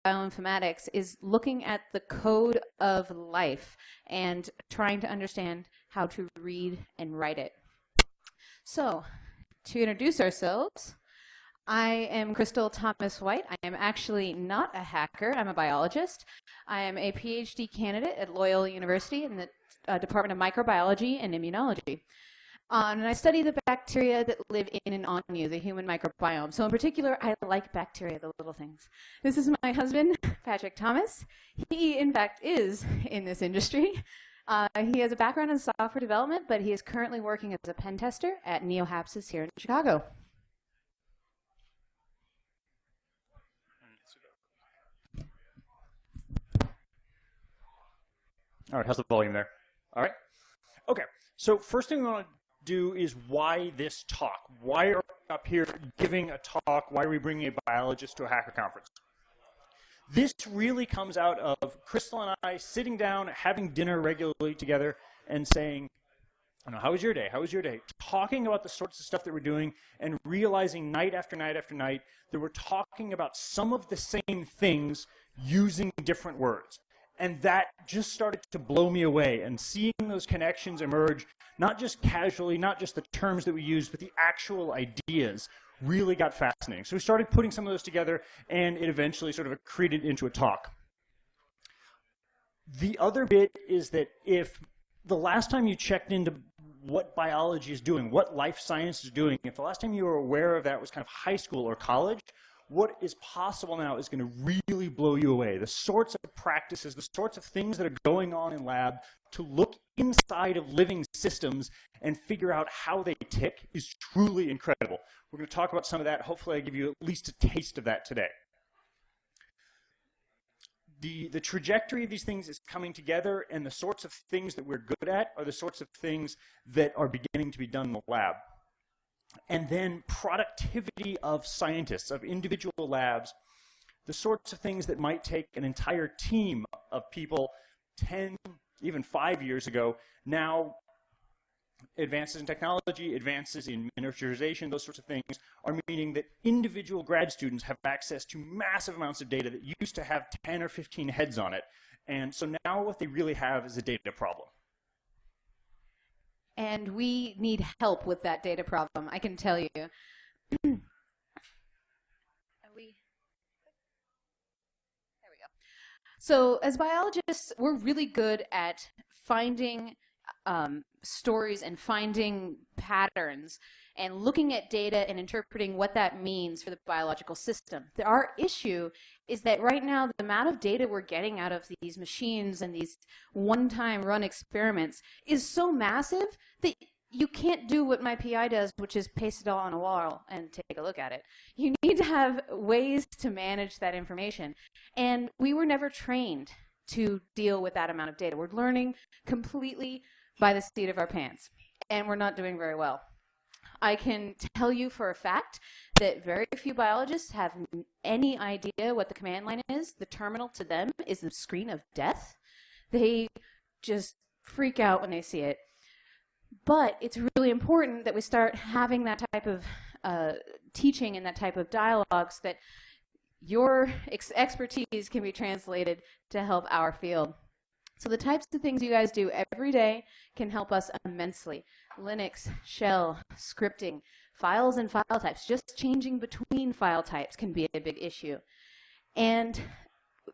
bioinformatics is looking at the code of life and trying to understand how to read and write it. So, to introduce ourselves, I am Krystal Thomas White. I am actually not a hacker. I'm a biologist. I am a PhD candidate at Loyola University in the Department of Microbiology and Immunology. And I study the bacteria that live in and on you, the human microbiome. So in particular, I like bacteria, the little things. This is my husband, Patrick Thomas. He, in fact, is in this industry. He has a background in software development, but he is currently working as a pen tester at NeoHapsys here in Chicago. All right, how's the volume there? All right. Okay, so first thing we want to do is why this talk? Why are we up here giving a talk? Why are we bringing a biologist to a hacker conference? This really comes out of Krystal and I sitting down, having dinner regularly together, and saying, how was your day? How was your day? Talking about the sorts of stuff that we're doing and realizing night after night after night that we're talking about some of the same things using different words. And that just started to blow me away, and seeing those connections emerge, not just casually, not just the terms that we use, but the actual ideas really got fascinating. So we started putting some of those together, and it eventually sort of accreted into a talk. The other bit is that if the last time you checked into what biology is doing, what life science is doing, if the last time you were aware of that was kind of high school or college, what is possible now is going to really blow you away. The sorts of practices, the sorts of things that are going on in lab to look inside of living systems and figure out how they tick is truly incredible. We're going to talk about some of that. Hopefully I give you at least a taste of that today. The trajectory of these things is coming together, and the sorts of things that we're good at are the sorts of things that are beginning to be done in the lab. And then productivity of scientists, of individual labs, the sorts of things that might take an entire team of people 10, even 5 years ago, now advances in technology, advances in miniaturization, those sorts of things are meaning that individual grad students have access to massive amounts of data that used to have 10 or 15 heads on it. And so now what they really have is a data problem. And we need help with that data problem, I can tell you. There we go. So as biologists, we're really good at finding stories and finding patterns and looking at data and interpreting what that means for the biological system. Our issue is that right now the amount of data we're getting out of these machines and these one-time run experiments is so massive that you can't do what my PI does, which is paste it all on a wall and take a look at it. You need to have ways to manage that information. And we were never trained to deal with that amount of data. We're learning completely by the seat of our pants, and we're not doing very well. I can tell you for a fact that very few biologists have any idea what the command line is. The terminal to them is the screen of death. They just freak out when they see it. But it's really important that we start having that type of teaching and that type of dialogues, that your expertise can be translated to help our field. So the types of things you guys do every day can help us immensely. Linux, shell, scripting, files and file types. Just changing between file types can be a big issue. And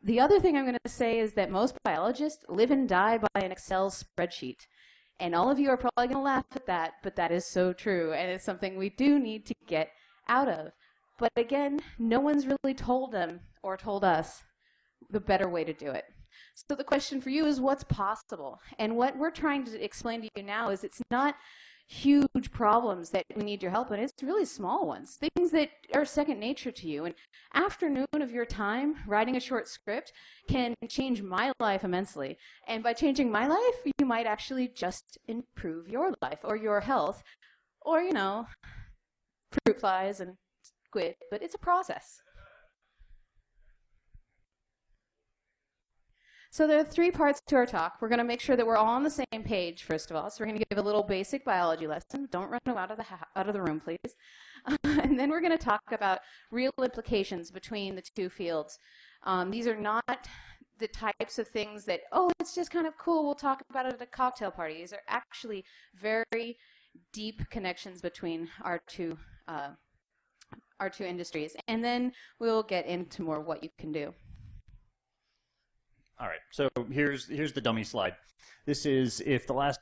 the other thing I'm going to say is that most biologists live and die by an Excel spreadsheet. And all of you are probably going to laugh at that, but that is so true. And it's something we do need to get out of. But again, no one's really told them or told us the better way to do it. So the question for you is, what's possible? And what we're trying to explain to you now is it's not huge problems that we need your help in. It's really small ones, things that are second nature to you. An afternoon of your time writing a short script can change my life immensely. And by changing my life, you might actually just improve your life or your health or, you know, fruit flies and squid, but it's a process. So there are 3 parts to our talk. We're going to make sure that we're all on the same page, first of all. So we're going to give a little basic biology lesson. Don't run out of the room, please. And then we're going to talk about real implications between the 2 fields. These are not the types of things that, oh, it's just kind of cool, we'll talk about it at a cocktail party. These are actually very deep connections between our two industries. And then we'll get into more what you can do. All right, so here's the dummy slide. This is if the last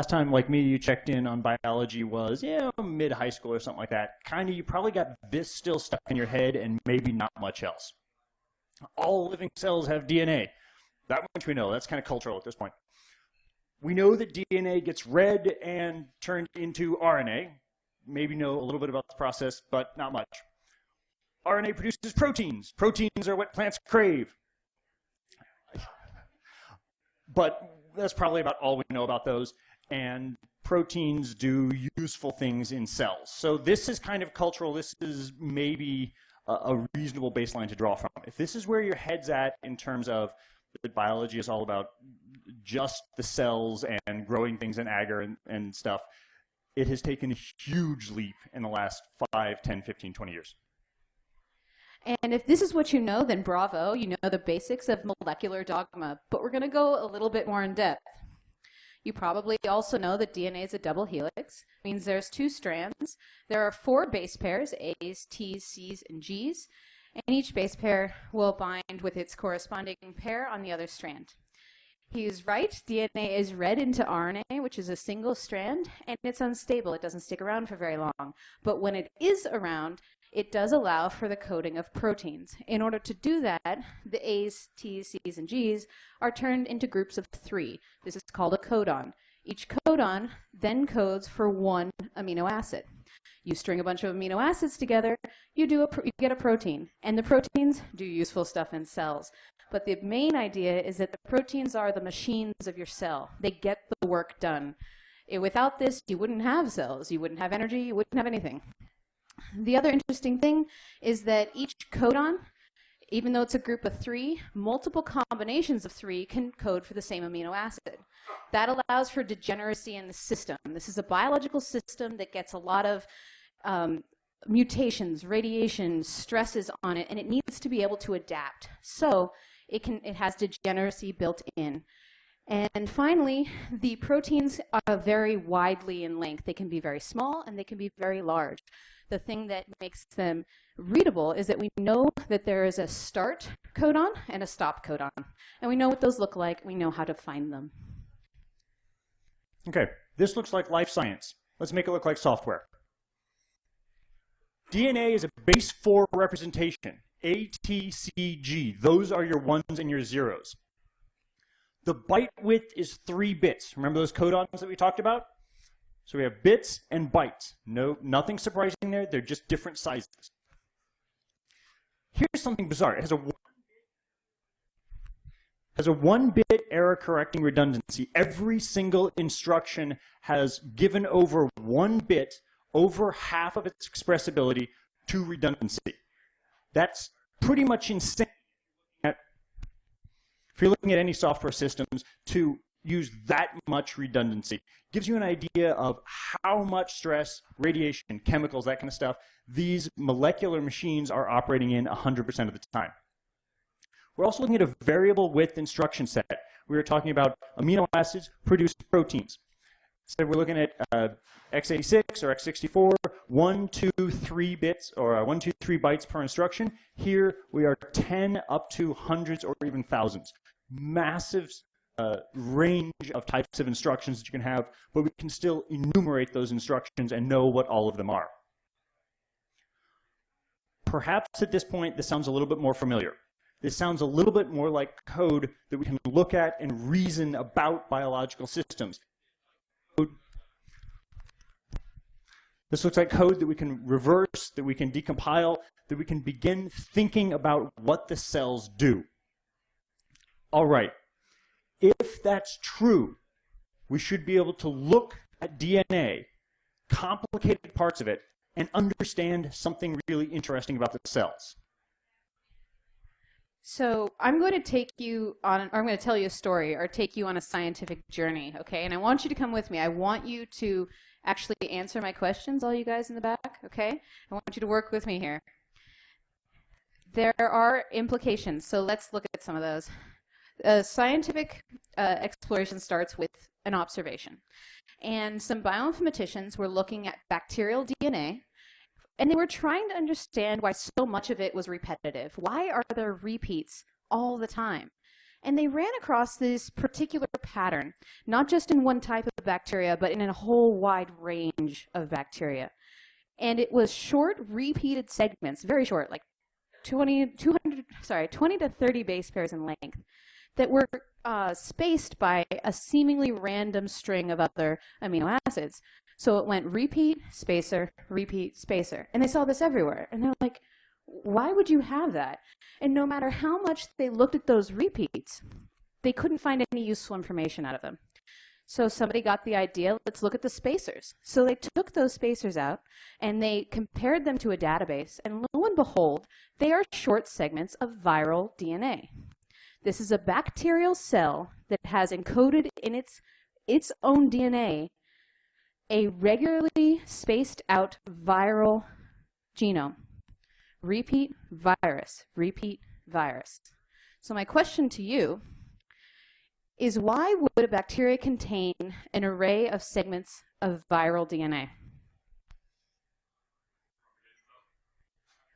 time, like me, you checked in on biology was, mid-high school or something like that. Kind of, you probably got this still stuck in your head and maybe not much else. All living cells have DNA. That much we know. That's kind of cultural at this point. We know that DNA gets read and turned into RNA. Maybe know a little bit about the process, but not much. RNA produces proteins. Proteins are what plants crave. But that's probably about all we know about those. And proteins do useful things in cells. So this is kind of cultural. This is maybe a reasonable baseline to draw from. If this is where your head's at in terms of that biology is all about just the cells and growing things in agar and stuff, it has taken a huge leap in the last 5, 10, 15, 20 years. And if this is what you know, then bravo, you know the basics of molecular dogma. But we're going to go a little bit more in depth. You probably also know that DNA is a double helix. It means there's 2 strands. There are 4 base pairs, A's, T's, C's, and G's. And each base pair will bind with its corresponding pair on the other strand. He is right. DNA is read into RNA, which is a single strand, and it's unstable. It doesn't stick around for very long. But when it is around, it does allow for the coding of proteins. In order to do that, the A's, T's, C's, and G's are turned into groups of 3. This is called a codon. Each codon then codes for 1 amino acid. You string a bunch of amino acids together, you get a protein. And the proteins do useful stuff in cells. But the main idea is that the proteins are the machines of your cell. They get the work done. Without this, you wouldn't have cells. You wouldn't have energy. You wouldn't have anything. The other interesting thing is that each codon, even though it's a group of 3, multiple combinations of 3 can code for the same amino acid. That allows for degeneracy in the system. This is a biological system that gets a lot of mutations, radiation, stresses on it, and it needs to be able to adapt. So it has degeneracy built in. And finally, the proteins are vary widely in length. They can be very small and they can be very large. The thing that makes them readable is that we know that there is a start codon and a stop codon. And we know what those look like. We know how to find them. Okay, this looks like life science. Let's make it look like software. DNA is a base 4 representation. A, T, C, G. Those are your 1s and your 0s. The byte width is 3 bits. Remember those codons that we talked about? So we have bits and bytes. No, nothing surprising there. They're just different sizes. Here's something bizarre. It has a 1-bit error correcting redundancy. Every single instruction has given over 1 bit over half of its expressibility to redundancy. That's pretty much insane. If you're looking at any software systems, to use that much redundancy gives you an idea of how much stress, radiation, chemicals, that kind of stuff, these molecular machines are operating in 100% of the time. We're also looking at a variable width instruction set. We were talking about amino acids produce proteins. So we're looking at x86 or x64, 1, 2, 3 bits, or 1, 2, 3 bytes per instruction. Here we are 10 up to hundreds or even thousands. Massive range of types of instructions that you can have, but we can still enumerate those instructions and know what all of them are. Perhaps at this point, this sounds a little bit more familiar. This sounds a little bit more like code that we can look at and reason about biological systems. This looks like code that we can reverse, that we can decompile, that we can begin thinking about what the cells do. All right. If that's true, we should be able to look at DNA, complicated parts of it, and understand something really interesting about the cells. So I'm going to take you on, or I'm going to tell you a story or take you on a scientific journey, okay? And I want you to come with me. I want you to actually answer my questions, all you guys in the back, okay? I want you to work with me here. There are implications, so let's look at some of those. Scientific exploration starts with an observation. And some bioinformaticians were looking at bacterial DNA, and they were trying to understand why so much of it was repetitive. Why are there repeats all the time? And they ran across this particular pattern, not just in one type of bacteria, but in a whole wide range of bacteria. And it was short, repeated segments, very short, like 20 to 30 base pairs in length, that were spaced by a seemingly random string of other amino acids. So it went repeat, spacer, repeat, spacer. And they saw this everywhere. And they're like, why would you have that? And no matter how much they looked at those repeats, they couldn't find any useful information out of them. So somebody got the idea, let's look at the spacers. So they took those spacers out and they compared them to a database. And lo and behold, they are short segments of viral DNA. This is a bacterial cell that has encoded in its own DNA a regularly spaced out viral genome. Repeat virus, repeat virus. So my question to you is, why would a bacteria contain an array of segments of viral DNA?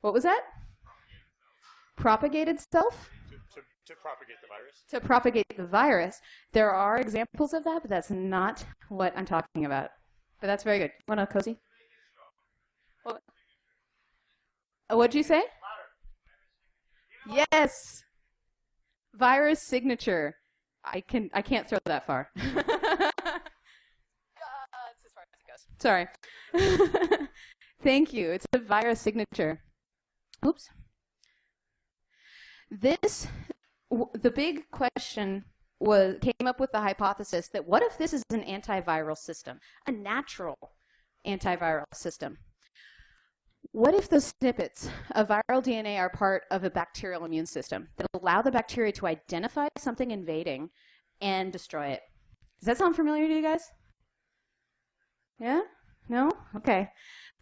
What was that? Propagate itself? To propagate the virus? To propagate the virus. There are examples of that, but that's not what I'm talking about. But that's very good. Want to cozy? What'd you say? Yes. Virus signature. I can't throw that far. It's as far as it goes. Sorry. Thank you. It's a virus signature. Oops. The big question came up with the hypothesis that what if this is an antiviral system, a natural antiviral system? What if the snippets of viral DNA are part of a bacterial immune system that allow the bacteria to identify something invading and destroy it? Does that sound familiar to you guys? Yeah? No? Okay.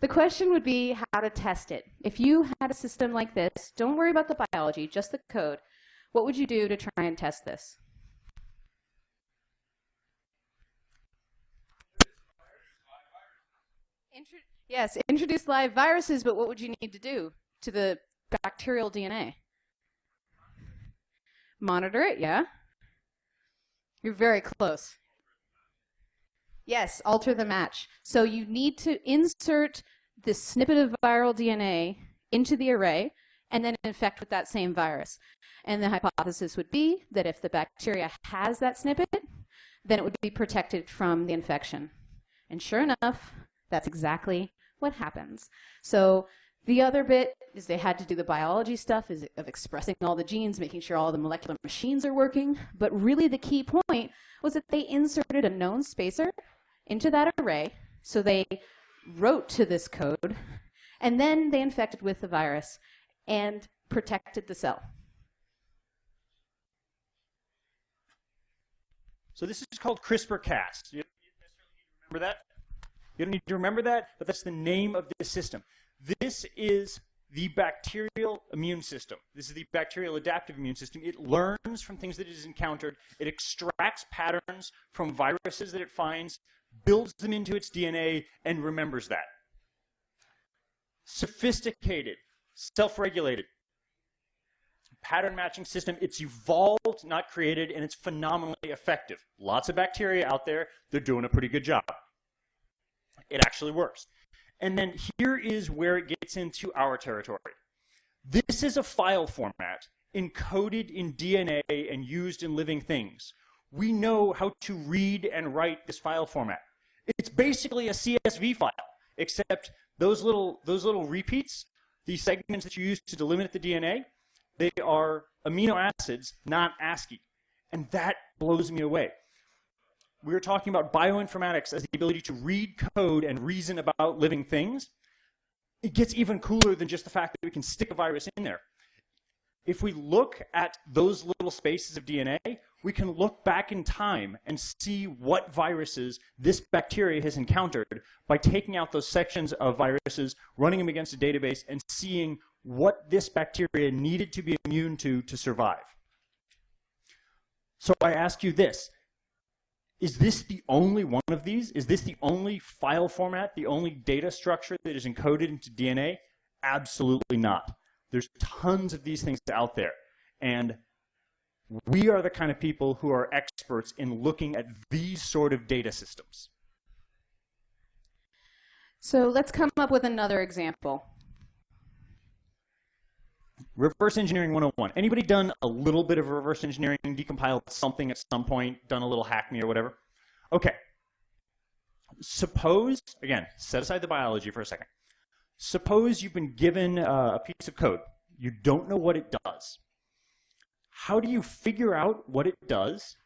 The question would be how to test it. If you had a system like this, don't worry about the biology, just the code. What would you do to try and test this? Yes, introduce live viruses, but what would you need to do to the bacterial DNA? Monitor it, yeah? You're very close. Yes, alter the match. So you need to insert this snippet of viral DNA into the array and then infect with that same virus. And the hypothesis would be that if the bacteria has that snippet, then it would be protected from the infection. And sure enough, that's exactly what happens. So the other bit is they had to do the biology stuff of expressing all the genes, making sure all the molecular machines are working. But really the key point was that they inserted a known spacer into that array. So they wrote to this code, and then they infected with the virus and protected the cell. So this is called CRISPR-Cas. You remember that? You don't need to remember that, but that's the name of this system. This is the bacterial immune system. This is the bacterial adaptive immune system. It learns from things that it has encountered. It extracts patterns from viruses that it finds, builds them into its DNA, and remembers that. Sophisticated, self-regulated, pattern matching system. It's evolved, not created, and it's phenomenally effective. Lots of bacteria out there, they're doing a pretty good job. It actually works. And then here is where it gets into our territory. This is a file format encoded in DNA and used in living things. We know how to read and write this file format. It's basically a CSV file, except those little repeats, these segments that you use to delimit the DNA, they are amino acids, not ASCII. And that blows me away. We're talking about bioinformatics as the ability to read code and reason about living things. It gets even cooler than just the fact that we can stick a virus in there. If we look at those little spaces of DNA, we can look back in time and see what viruses this bacteria has encountered by taking out those sections of viruses, running them against a database, and seeing what this bacteria needed to be immune to survive. So I ask you this. Is this the only one of these? Is this the only file format, the only data structure that is encoded into DNA? Absolutely not. There's tons of these things out there. And we are the kind of people who are experts in looking at these sort of data systems. So let's come up with another example. Reverse engineering 101. Anybody done a little bit of reverse engineering, decompiled something at some point, done a little hack me or whatever? Okay. Suppose, again, set aside the biology for a second. Suppose you've been given a piece of code. You don't know what it does. How do you figure out what it does?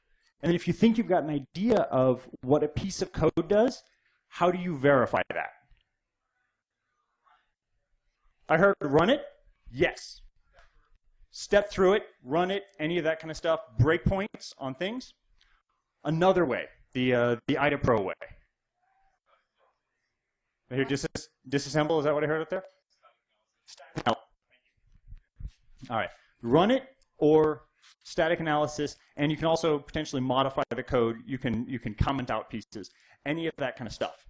And then if you think you've got an idea of what a piece of code does, how do you verify that? I heard run it. Yes. Step through it, run it, any of that kind of stuff, breakpoints on things. Another way, the IDA Pro way. I hear disassemble, is that what I heard up there? All right, run it or static analysis, and you can also potentially modify the code. You can comment out pieces, any of that kind of stuff.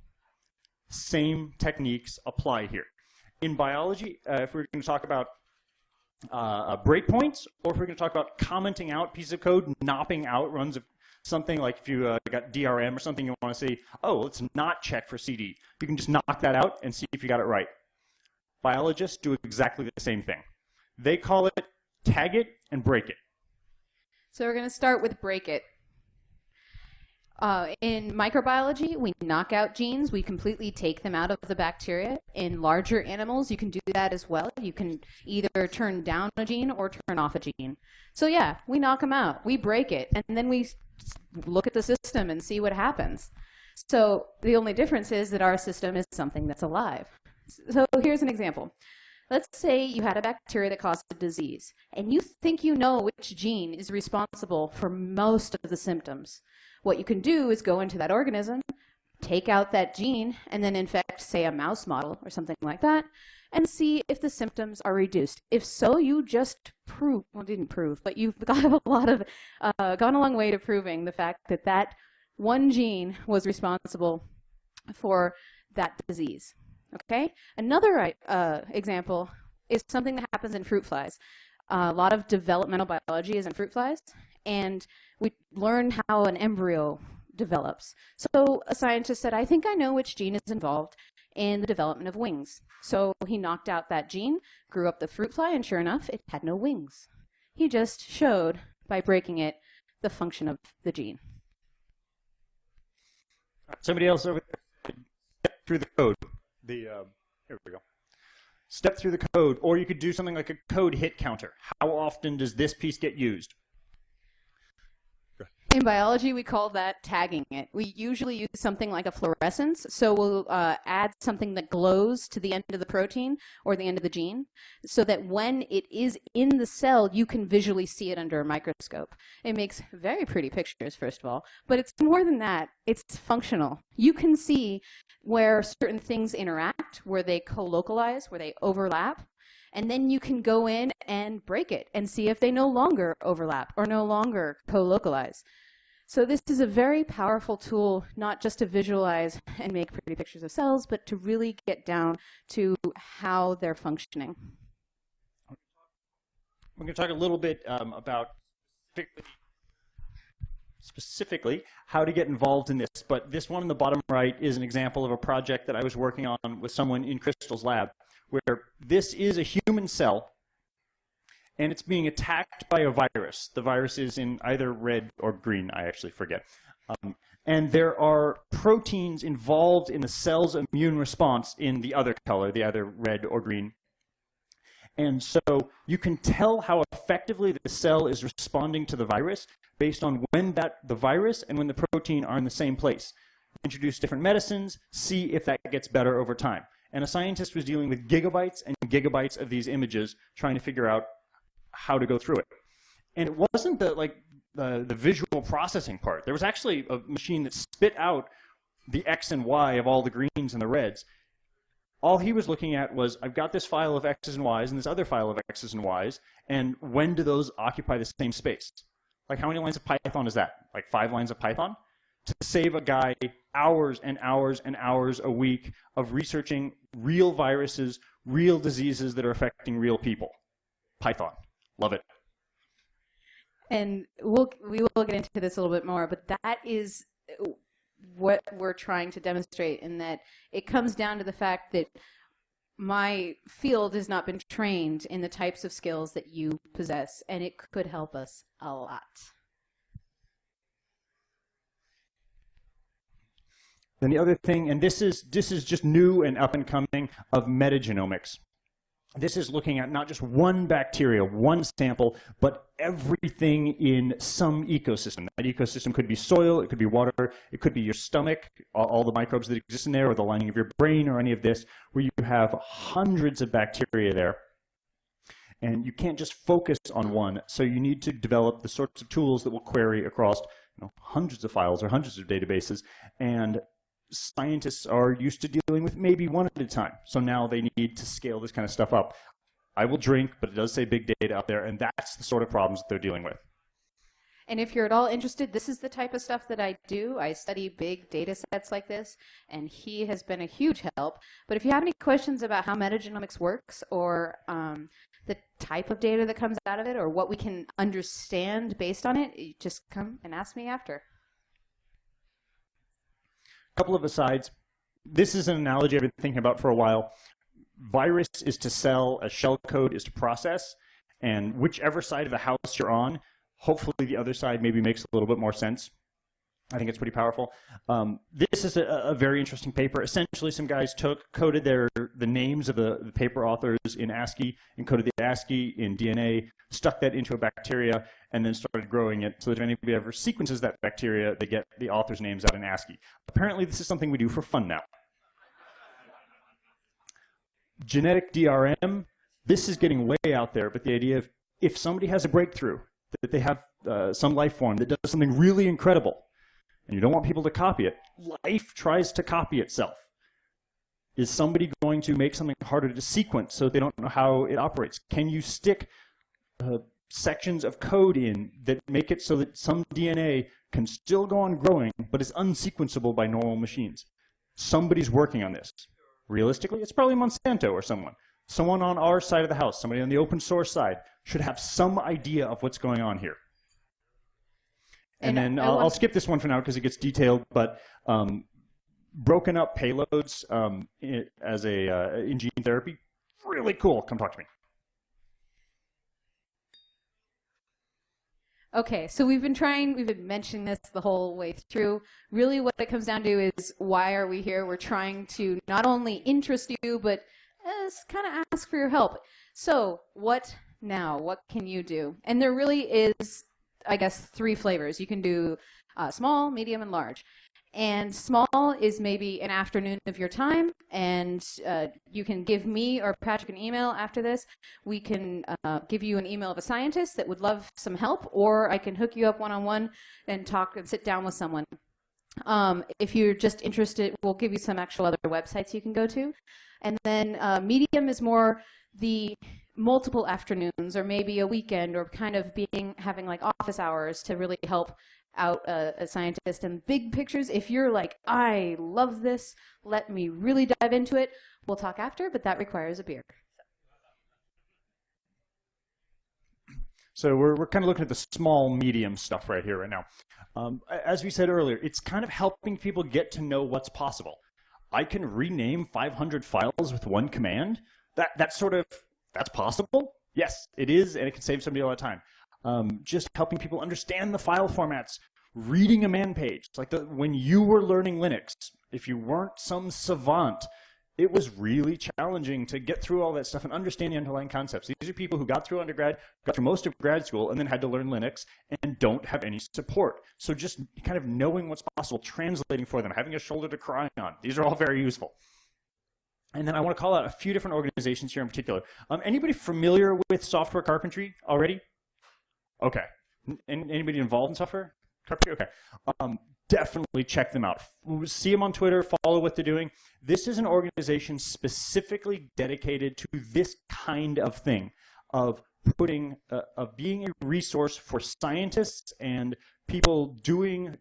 Same techniques apply here. In biology, if we're going to talk about breakpoints, or if we're going to talk about commenting out pieces of code, knopping out runs of something, like if you got DRM or something, you want to say, oh, let's not check for CD. You can just knock that out and see if you got it right. Biologists do exactly the same thing. They call it tag it and break it. So we're going to start with break it. In microbiology, we knock out genes. We completely take them out of the bacteria. In larger animals, you can do that as well. You can either turn down a gene or turn off a gene. So yeah, we knock them out. We break it. And then we look at the system and see what happens. So the only difference is that our system is something that's alive. So here's an example. Let's say you had a bacteria that caused a disease, and you think you know which gene is responsible for most of the symptoms. What you can do is go into that organism, take out that gene, and then infect, say, a mouse model or something like that, and see if the symptoms are reduced. If so, you just didn't prove, but you've got a lot of, gone a long way to proving the fact that that one gene was responsible for that disease. Okay? Another example is something that happens in fruit flies. A lot of developmental biology is in fruit flies, and we learn how an embryo develops. So a scientist said, I think I know which gene is involved in the development of wings. So he knocked out that gene, grew up the fruit fly, and sure enough, it had no wings. He just showed, by breaking it, the function of the gene. Somebody else over there, step through the code. Here we go. Step through the code, or you could do something like a code hit counter. How often does this piece get used? In biology, we call that tagging it. We usually use something like a fluorescence, so we'll add something that glows to the end of the protein or the end of the gene, so that when it is in the cell, you can visually see it under a microscope. It makes very pretty pictures, first of all, but it's more than that. It's functional. You can see where certain things interact, where they co-localize, where they overlap, and then you can go in and break it and see if they no longer overlap or no longer co-localize. So this is a very powerful tool, not just to visualize and make pretty pictures of cells, but to really get down to how they're functioning. We're going to talk a little bit about specifically how to get involved in this, but this one in the bottom right is an example of a project that I was working on with someone in Krystal's lab, where this is a human cell, and it's being attacked by a virus. The virus is in either red or green, I actually forget. And there are proteins involved in the cell's immune response in the other color, the either red or green. And so you can tell how effectively the cell is responding to the virus based on when the virus and when the protein are in the same place. Introduce different medicines, see if that gets better over time. And a scientist was dealing with gigabytes and gigabytes of these images, trying to figure out how to go through it. And it wasn't the visual processing part. There was actually a machine that spit out the X and Y of all the greens and the reds. All he was looking at was, I've got this file of X's and Y's and this other file of X's and Y's, and when do those occupy the same space? Like, how many lines of Python is that? Like 5 lines of Python? To save a guy hours and hours and hours a week of researching real viruses, real diseases that are affecting real people. Python. Love it. And we will get into this a little bit more, but that is what we're trying to demonstrate, in that it comes down to the fact that my field has not been trained in the types of skills that you possess, and it could help us a lot. Then the other thing, and this is just new and up and coming, of metagenomics. This is looking at not just one bacteria, one sample, but everything in some ecosystem. That ecosystem could be soil, it could be water, it could be your stomach, all the microbes that exist in there, or the lining of your brain, or any of this, where you have hundreds of bacteria there. And you can't just focus on one, so you need to develop the sorts of tools that will query across hundreds of files or hundreds of databases. And scientists are used to dealing with maybe one at a time. So now they need to scale this kind of stuff up. I will drink, but it does say big data out there, and that's the sort of problems that they're dealing with. And if you're at all interested, this is the type of stuff that I do. I study big data sets like this, and he has been a huge help. But if you have any questions about how metagenomics works, or the type of data that comes out of it, or what we can understand based on it, you just come and ask me after. Couple of asides. This is an analogy I've been thinking about for a while. Virus is to sell, as shell code is to process, and whichever side of the house you're on, hopefully the other side maybe makes a little bit more sense. I think it's pretty powerful. This is a very interesting paper. Essentially, some guys coded the names of the paper authors in ASCII, encoded the ASCII in DNA, stuck that into a bacteria, and then started growing it so that if anybody ever sequences that bacteria, they get the authors' names out in ASCII. Apparently, this is something we do for fun now. Genetic DRM, this is getting way out there, but the idea of if somebody has a breakthrough, that they have some life form that does something really incredible, and you don't want people to copy it, life tries to copy itself. Is somebody going to make something harder to sequence so they don't know how it operates? Can you stick sections of code in that make it so that some DNA can still go on growing, but is unsequenceable by normal machines? Somebody's working on this. Realistically, it's probably Monsanto or someone. Someone on our side of the house, somebody on the open source side, should have some idea of what's going on here. And then I'll skip this one for now because it gets detailed, but broken up payloads in gene therapy, really cool. Come talk to me. Okay, so we've been mentioning this the whole way through. Really what it comes down to is, why are we here? We're trying to not only interest you, but kind of ask for your help. So what now? What can you do? And there really is, I guess, 3 flavors. You can do small, medium, and large. And small is maybe an afternoon of your time, and you can give me or Patrick an email after this. We can give you an email of a scientist that would love some help, or I can hook you up one-on-one and talk and sit down with someone. If you're just interested, we'll give you some actual other websites you can go to. And then medium is more the multiple afternoons, or maybe a weekend, or kind of having like office hours to really help out a scientist. And big pictures, if you're like, I love this, let me really dive into it, we'll talk after, but that requires a beer. So we're kind of looking at the small, medium stuff right here, right now. As we said earlier, it's kind of helping people get to know what's possible. I can rename 500 files with one command. That's possible? Yes, it is, and it can save somebody a lot of time. Just helping people understand the file formats, reading a man page. Like when you were learning Linux, if you weren't some savant, it was really challenging to get through all that stuff and understand the underlying concepts. These are people who got through undergrad, got through most of grad school, and then had to learn Linux and don't have any support. So just kind of knowing what's possible, translating for them, having a shoulder to cry on. These are all very useful. And then I want to call out a few different organizations here in particular. Anybody familiar with software carpentry already? Okay. Anybody involved in software carpentry? Okay. definitely check them out. See them on Twitter, follow what they're doing. This is an organization specifically dedicated to this kind of thing, of being a resource for scientists and people doing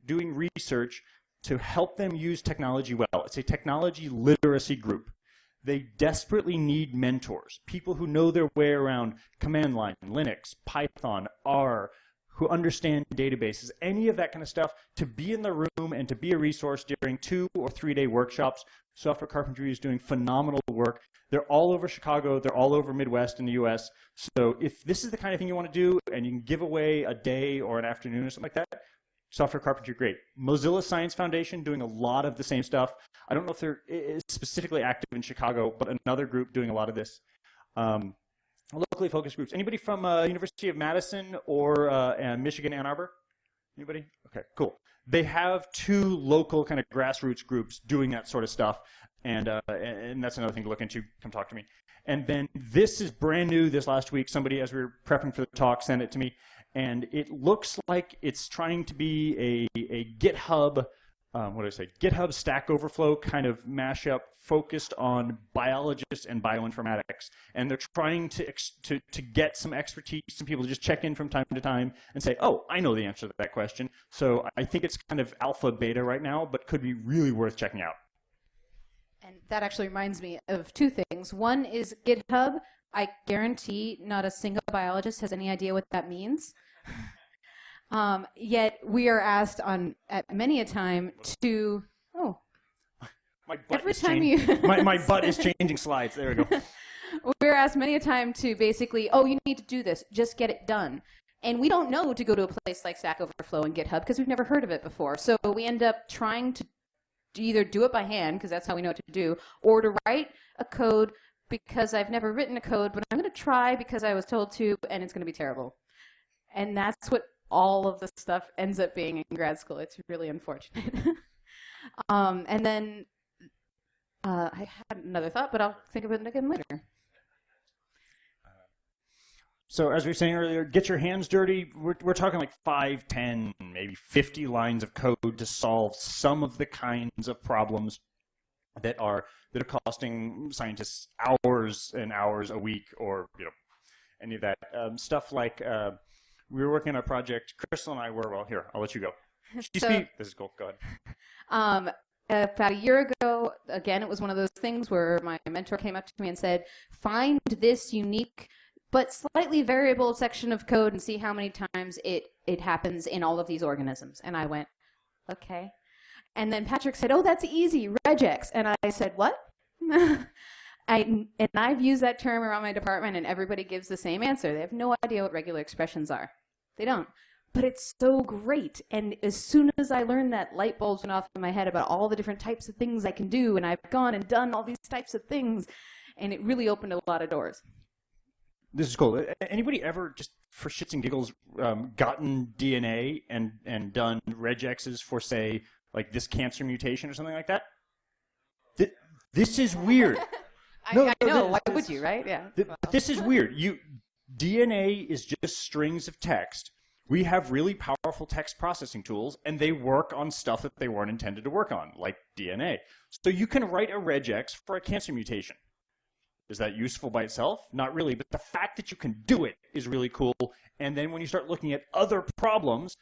research to help them use technology well. It's a technology literacy group. They desperately need mentors, people who know their way around command line, Linux, Python, R, who understand databases, any of that kind of stuff, to be in the room and to be a resource during 2 or 3 day workshops. Software Carpentry is doing phenomenal work. They're all over Chicago. They're all over Midwest in the US. So if this is the kind of thing you want to do and you can give away a day or an afternoon or something like that, Software Carpentry, great. Mozilla Science Foundation doing a lot of the same stuff. I don't know if they're specifically active in Chicago, but another group doing a lot of this. Locally focused groups. Anybody from University of Madison or Michigan, Ann Arbor? Anybody? Okay, cool. They have 2 local kind of grassroots groups doing that sort of stuff, and that's another thing to look into. Come talk to me. And then this is brand new this last week. Somebody, as we were prepping for the talk, sent it to me, and it looks like it's trying to be a GitHub, GitHub Stack Overflow kind of mashup focused on biologists and bioinformatics. And they're trying to get some expertise, some people to just check in from time to time and say, oh, I know the answer to that question. So I think it's kind of alpha beta right now, but could be really worth checking out. And that actually reminds me of 2 things. One is GitHub. I guarantee not a single biologist has any idea what that means. Yet we are asked at many a time to, my butt is changing slides. There we go. We're asked many a time to basically, you need to do this. Just get it done. And we don't know to go to a place like Stack Overflow and GitHub because we've never heard of it before. So we end up trying to either do it by hand, because that's how we know what to do, or to write a code because I've never written a code, but I'm going to try because I was told to, and it's going to be terrible. And that's what all of the stuff ends up being in grad school. It's really unfortunate. And then I had another thought, but I'll think of it again later. So as we were saying earlier, get your hands dirty. We're talking like 5, 10, maybe 50 lines of code to solve some of the kinds of problems that are costing scientists hours and hours a week, or any of that stuff. Like we were working on a project. Krystal and I were. Well, here, I'll let you go. This is cool. Go ahead. About a year ago, again, it was one of those things where my mentor came up to me and said, "Find this unique but slightly variable section of code and see how many times it happens in all of these organisms." And I went, okay. And then Patrick said, "Oh, that's easy, regex." And I said, "What?" I've used that term around my department, and everybody gives the same answer. They have no idea what regular expressions are. They don't. But it's so great. And as soon as I learned that, light bulbs went off in my head about all the different types of things I can do, and I've gone and done all these types of things, and it really opened a lot of doors. This is cool. Anybody ever, just for shits and giggles, gotten DNA and done regexes for, say, like this cancer mutation or something like that? This is weird. I know. Why would you, right? Yeah. This is weird. DNA is just strings of text. We have really powerful text processing tools, and they work on stuff that they weren't intended to work on, like DNA. So you can write a regex for a cancer mutation. Is that useful by itself? Not really, but the fact that you can do it is really cool. And then when you start looking at other problems,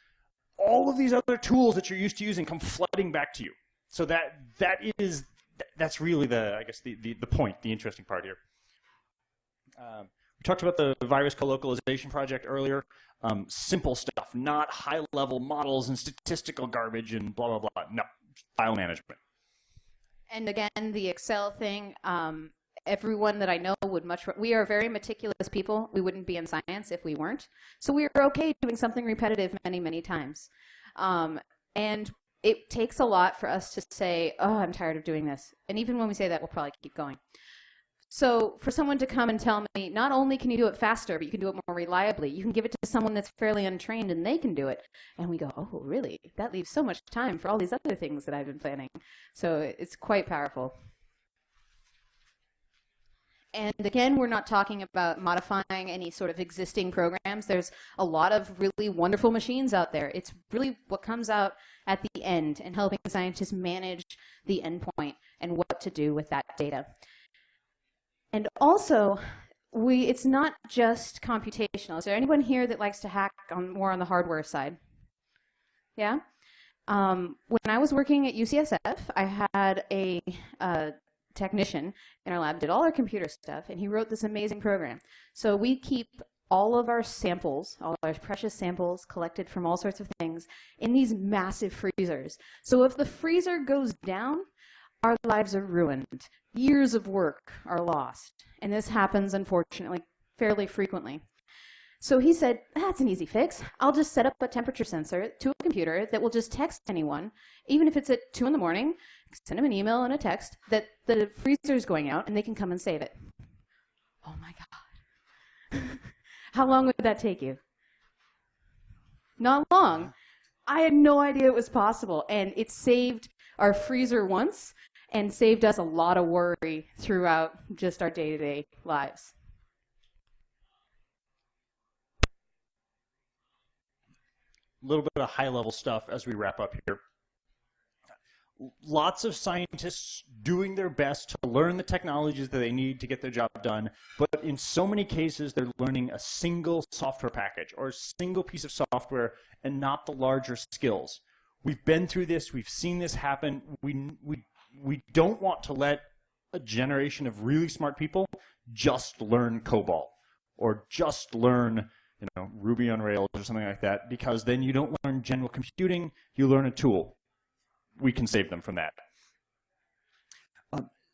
all of these other tools that you're used to using come flooding back to you. So that's really the point, the interesting part here. We talked about the virus colocalization project earlier. Simple stuff, not high-level models and statistical garbage and blah, blah, blah. No, file management. And again, the Excel thing, everyone that I know we are very meticulous people. We wouldn't be in science if we weren't. So we are okay doing something repetitive many, many times. And it takes a lot for us to say, oh, I'm tired of doing this. And even when we say that, we'll probably keep going. So for someone to come and tell me, not only can you do it faster, but you can do it more reliably. You can give it to someone that's fairly untrained and they can do it. And we go, oh, really? That leaves so much time for all these other things that I've been planning. So it's quite powerful. And again, we're not talking about modifying any sort of existing programs. There's a lot of really wonderful machines out there. It's really what comes out at the end and helping scientists manage the endpoint and what to do with that data. And also, it's not just computational. Is there anyone here that likes to hack more on the hardware side? Yeah? When I was working at UCSF, I had a technician in our lab, did all our computer stuff, and he wrote this amazing program. So we keep all of our samples, all our precious samples collected from all sorts of things in these massive freezers. So if the freezer goes down, our lives are ruined. Years of work are lost. And this happens, unfortunately, fairly frequently. So he said, that's an easy fix. I'll just set up a temperature sensor to a computer that will just text anyone, even if it's at 2 in the morning, send them an email and a text that the freezer's going out and they can come and save it. Oh my God. How long would that take you? Not long. I had no idea it was possible, and it saved our freezer once and saved us a lot of worry throughout just our day-to-day lives. A little bit of high-level stuff as we wrap up here. Lots of scientists doing their best to learn the technologies that they need to get their job done, but in so many cases they're learning a single software package or a single piece of software and not the larger skills. We've been through this, we've seen this happen. We don't want to let a generation of really smart people just learn COBOL or just learn Ruby on Rails or something like that, because then you don't learn general computing, you learn a tool. We can save them from that.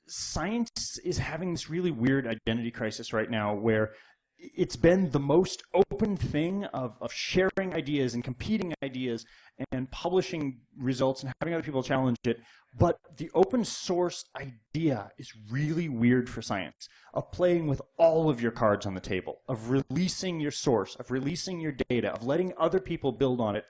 Science is having this really weird identity crisis right now where it's been the most open thing of sharing ideas and competing ideas and publishing results and having other people challenge it. But the open source idea is really weird for science, of playing with all of your cards on the table, of releasing your source, of releasing your data, of letting other people build on it.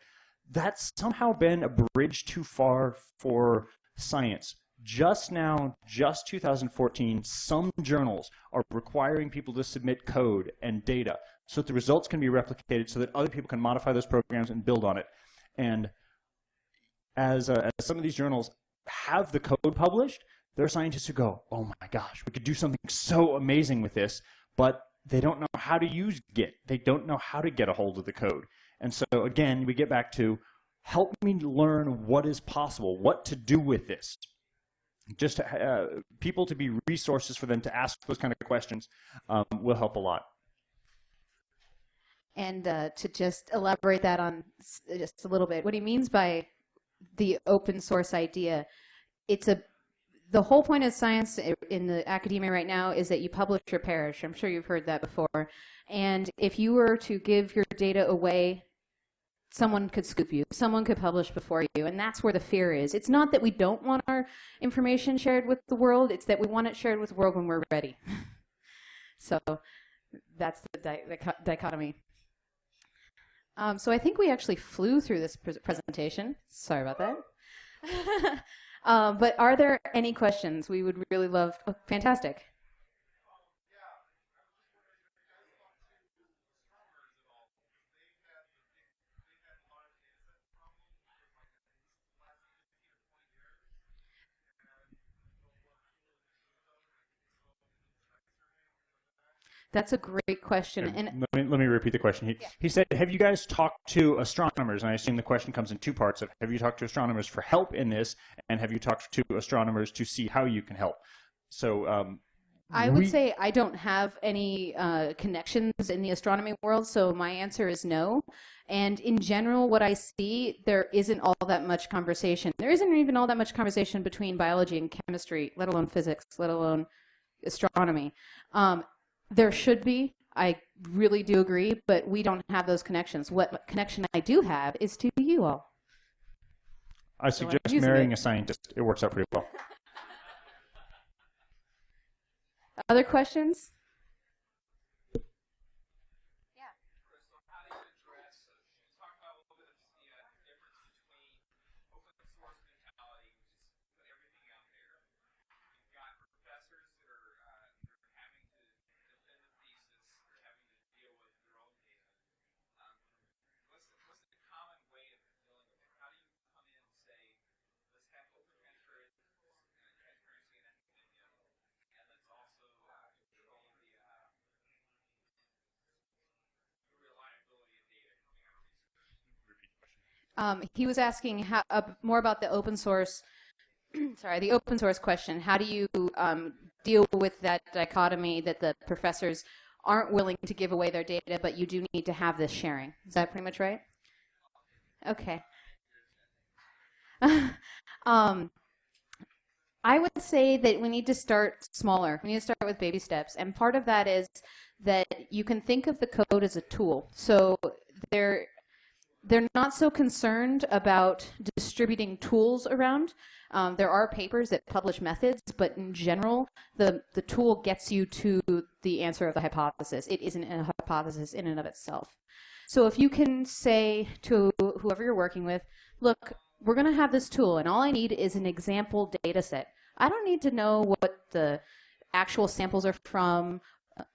That's somehow been a bridge too far for science. Just now, just 2014, some journals are requiring people to submit code and data so that the results can be replicated so that other people can modify those programs and build on it. And as some of these journals have the code published, there are scientists who go, oh my gosh, we could do something so amazing with this, but they don't know how to use Git. They don't know how to get a hold of the code. And so again, we get back to, help me learn what is possible, what to do with this. Just people to be resources for them to ask those kind of questions will help a lot. And to just elaborate that on just a little bit, what he means by the open source idea, the whole point of science in the academia right now is that you publish or perish. I'm sure you've heard that before. And if you were to give your data away, someone could scoop you, someone could publish before you, and that's where the fear is. It's not that we don't want our information shared with the world, it's that we want it shared with the world when we're ready. So that's the dichotomy. So I think we actually flew through this presentation. Sorry about that. But are there any questions? We would really love, oh, fantastic. That's a great question. And let me repeat the question. He said, have you guys talked to astronomers? And I assume the question comes in two parts. Have you talked to astronomers for help in this? And have you talked to astronomers to see how you can help? So I would say I don't have any connections in the astronomy world, so my answer is no. And in general, what I see, there isn't all that much conversation. There isn't even all that much conversation between biology and chemistry, let alone physics, let alone astronomy. There should be. I really do agree, but we don't have those connections. What connection I do have is to you all. I suggest marrying a scientist. It works out pretty well. Other questions? Yeah. Krystal, how do you address, you talked about a little bit of the difference between open source mentality, which is put everything out there. You've got professors that are having to He was asking more about the open source, sorry, the open source question. How do you deal with that dichotomy that the professors aren't willing to give away their data, but you do need to have this sharing? Is that pretty much right? Okay. um, I would say that we need to start smaller. We need to start with baby steps. And part of that is that you can think of the code as a tool. So they're they're not so concerned about distributing tools around. There are papers that publish methods, but in general, the tool gets you to the answer of the hypothesis. It isn't a hypothesis in and of itself. So if you can say to whoever you're working with, look, we're going to have this tool, and all I need is an example data set. I don't need to know what the actual samples are from,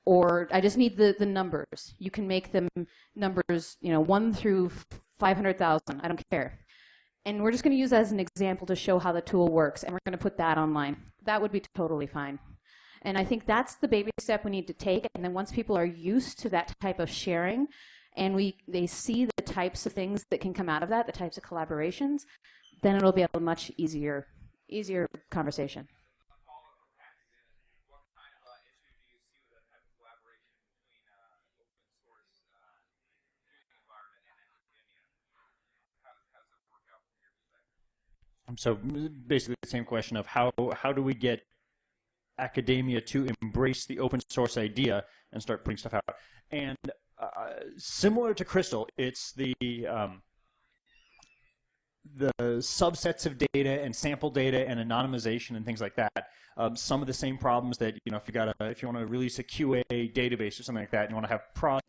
or I just need the numbers. You can make them numbers, 1 through 500,000. I don't care. And we're just going to use that as an example to show how the tool works, and we're going to put that online. That would be totally fine. And I think that's the baby step we need to take. And then once people are used to that type of sharing, and they see the types of things that can come out of that, the types of collaborations, then it'll be a much easier conversation. So basically the same question of how do we get academia to embrace the open source idea and start putting stuff out. And similar to Krystal, it's the subsets of data and sample data and anonymization and things like that. Some of the same problems that, if you want to release a QA database or something like that, and you want to have prod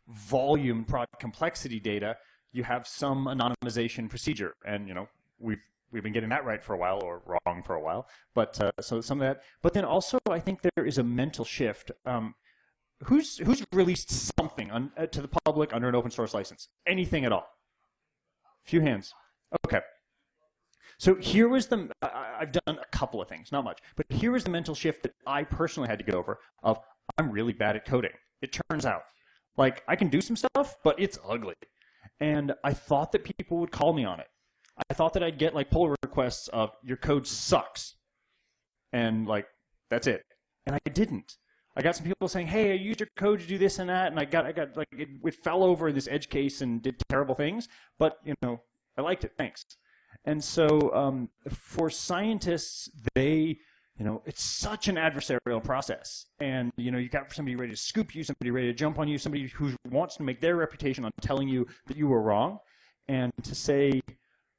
volume, prod complexity data, you have some anonymization procedure. And, we've been getting that right for a while, or wrong for a while. But so some of that. But then also, I think there is a mental shift. Who's released something to the public under an open source license? Anything at all? Few hands. Okay. So here was I've done a couple of things, not much, but here was the mental shift that I personally had to get over of, I'm really bad at coding. It turns out. Like, I can do some stuff, but it's ugly. And I thought that people would call me on it. I thought that I'd get like pull requests of, your code sucks. And like, that's it. And I didn't. I got some people saying, hey, I used your code to do this and that, and I got like, it fell over in this edge case and did terrible things, but, I liked it, thanks. And so for scientists, it's such an adversarial process. And, you got somebody ready to scoop you, somebody ready to jump on you, somebody who wants to make their reputation on telling you that you were wrong. And to say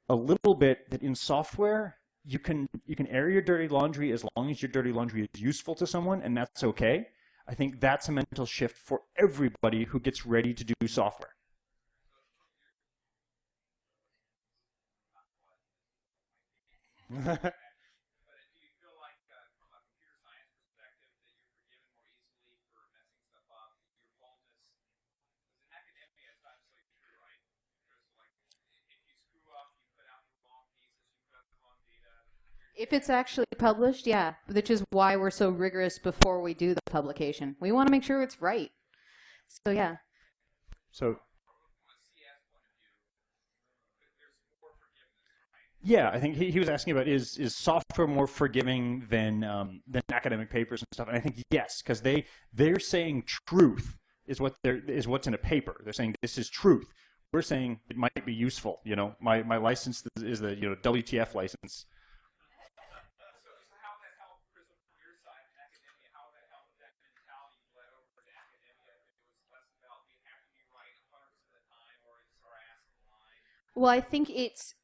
a little bit that in software, you can air your dirty laundry as long as your dirty laundry is useful to someone, and that's okay. I think that's a mental shift for everybody who gets ready to do software. But do you feel like, from a computer science perspective, that you're forgiven more easily for messing stuff up? Your boldness, because in academia, it's not necessarily true, right? There's like, if you screw up, you put out the wrong pieces, you put out the wrong data. If it's actually published, yeah, which is why we're so rigorous before we do the publication. We want to make sure it's right. So yeah. So yeah, I think he was asking about is software more forgiving than academic papers and stuff, and I think yes, because they're saying truth is what's in a paper. They're saying this is truth. We're saying it might be useful. My license is the WTF license. So how that helped, Krystal, from your side in academia? How that helped that mentality bled over to academia? If it was less about we have to be right 100% of the time, or it's our ass in the line. Well, I think it's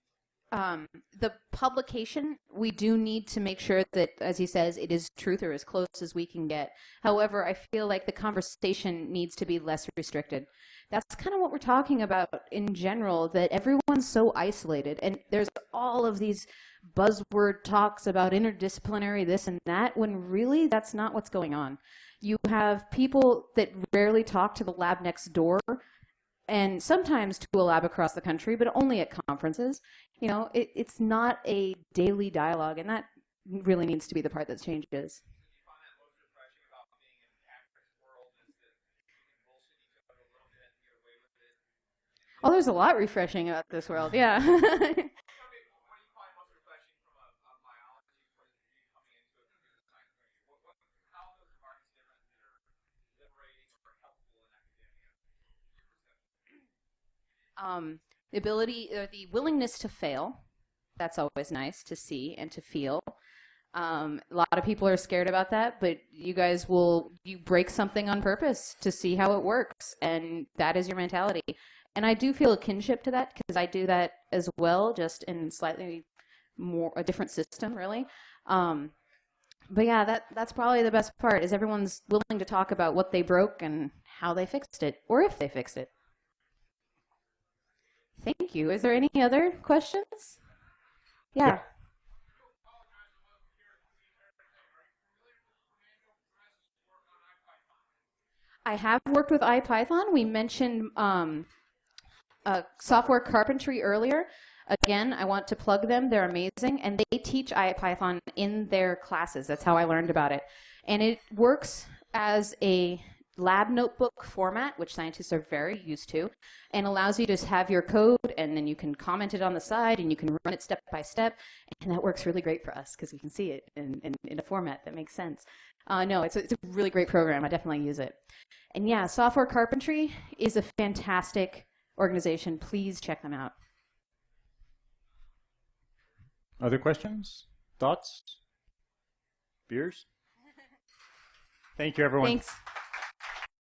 the publication, we do need to make sure that, as he says, it is truth or as close as we can get. However, I feel like the conversation needs to be less restricted. That's kind of what we're talking about in general, that everyone's so isolated. And there's all of these buzzword talks about interdisciplinary this and that, when really that's not what's going on. You have people that rarely talk to the lab next door, and sometimes to a lab across the country, but only at conferences. It's not a daily dialogue, and that really needs to be the part that changes. Do you find that most refreshing about being in Patrick's world is that you can bullshit each other a little bit and get away with it? Oh, there's a lot refreshing about this world. Yeah. Tell me, what do you find most refreshing from a biology point of view coming into a computer science learning? How are those environments different that are liberating or helpful in academia? Your perception. The ability or the willingness to fail. That's always nice to see and to feel. A lot of people are scared about that, but you guys you break something on purpose to see how it works, and that is your mentality. And I do feel a kinship to that because I do that as well, just in slightly more a different system, really. But yeah, that's probably the best part is everyone's willing to talk about what they broke and how they fixed it, or if they fixed it. Thank you. Is there any other questions? Yeah. I have worked with IPython. We mentioned software carpentry earlier. Again, I want to plug them. They're amazing, and they teach IPython in their classes. That's how I learned about it. And it works as a lab notebook format, which scientists are very used to, and allows you to have your code, and then you can comment it on the side, and you can run it step by step, and that works really great for us because we can see it in a format that makes sense. No, it's a really great program. I definitely use it. And yeah, Software Carpentry is a fantastic organization. Please check them out. Other questions? Thoughts? Beers? Thank you, everyone. Thanks.